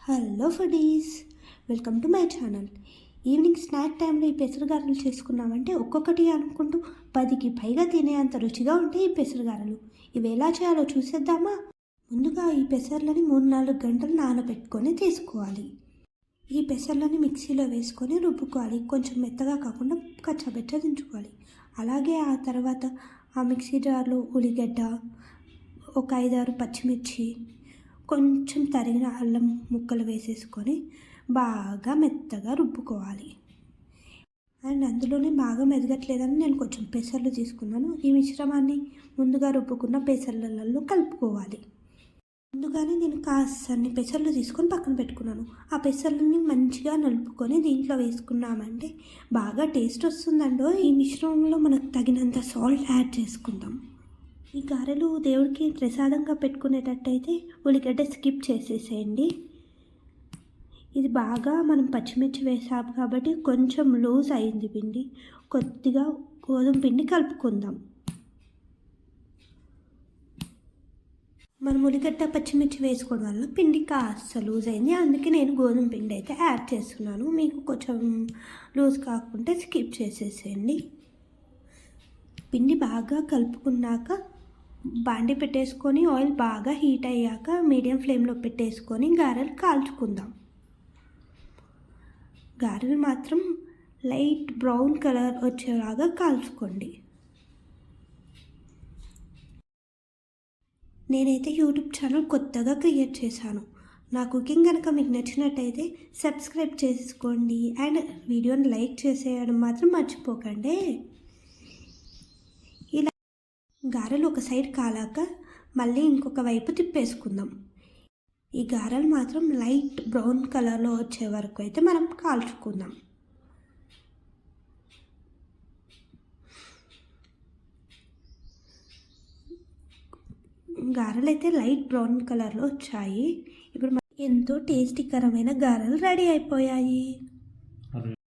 Hello foodies, welcome to my channel. Evening snack టైంలో ఈ పెసరగారెలు చేసుకున్నామంటే ఒక్కొక్కటి అనుకుంటూ 10కి పైగా తినేంత రుచిగా ఉంటాయి ఈ పెసరగారెలు. ఇవి ఎలా చేయాలో చూసేద్దామా? ముందుగా ఈ పెసర్లని 3-4 గంటలు నానబెట్టుకొని తీసుకోవాలి. ఈ పెసర్లని మిక్సీలో వేసుకొని రుబ్బుకోవాలి. కొంచెం మెత్తగా కాకుండా కచ్చాబెచ్చ దించుకోవాలి. అలాగే ఆ తర్వాత ఆ మిక్సీ జార్లో ఉల్లిగడ్డ, ఒక 5-6 పచ్చిమిర్చి, కొంచెం తరిగిన అల్లం ముక్కలు వేసేసుకొని బాగా మెత్తగా రుబ్బుకోవాలి. అండ్ అందులోనే బాగా మెదగట్లేదని నేను కొంచెం పెసర్లు తీసుకున్నాను. ఈ మిశ్రమాన్ని ముందుగా రుబ్బుకున్న పెసర్లలో కలుపుకోవాలి. ముందుగానే నేను కాస్తన్ని పెసర్లు తీసుకొని పక్కన పెట్టుకున్నాను. ఆ పెసర్లని మంచిగా నలుపుకొని దీంట్లో వేసుకున్నామంటే బాగా టేస్ట్ వస్తుందండో. ఈ మిశ్రమంలో మనకు తగినంత సాల్ట్ యాడ్ చేసుకుందాం. ఈ గారెలు దేవుడికి ప్రసాదంగా పెట్టుకునేటట్టయితే ఉల్లిగడ్డ స్కిప్ చేసేసేయండి. ఇది బాగా మనం పచ్చిమిర్చి వేసాము కాబట్టి కొంచెం లూజ్ అయింది పిండి. కొద్దిగా గోధుమ పిండి కలుపుకుందాం. మనం ఉల్లిగడ్డ పచ్చిమిర్చి వేసుకోవడం వల్ల పిండి కాస్త లూజ్ అయింది. అందుకే నేను గోధుమ పిండి అయితే యాడ్ చేస్తున్నాను. మీకు కొంచెం లూజ్ కాకుంటే స్కిప్ చేసేసేయండి. పిండి బాగా కలుపుకున్నాక బాండి పెట్టేసుకొని ఆయిల్ బాగా హీట్ అయ్యాక మీడియం ఫ్లేమ్లో పెట్టేసుకొని గారెలు కాల్చుకుందాం. గారెలు మాత్రం లైట్ బ్రౌన్ కలర్ వచ్చేలాగా కాల్చుకోండి. నేనైతే యూట్యూబ్ ఛానల్ కొత్తగా క్రియేట్ చేశాను. నా కుకింగ్ కనుక మీకు నచ్చినట్టయితే సబ్స్క్రైబ్ చేసుకోండి అండ్ వీడియోని లైక్ చేసేయడం మాత్రం మర్చిపోకండి. ఇలా గారెలు ఒక సైడ్ కాలాక మళ్ళీ ఇంకొక వైపు తిప్పేసుకుందాం. ఈ గారెలు మాత్రం లైట్ బ్రౌన్ కలర్లో వచ్చే వరకు అయితే మనం కాల్చుకుందాం. గారెలు అయితే లైట్ బ్రౌన్ కలర్లో వచ్చాయి. ఇప్పుడు ఎంతో టేస్టీకరమైన గారెలు రెడీ అయిపోయాయి.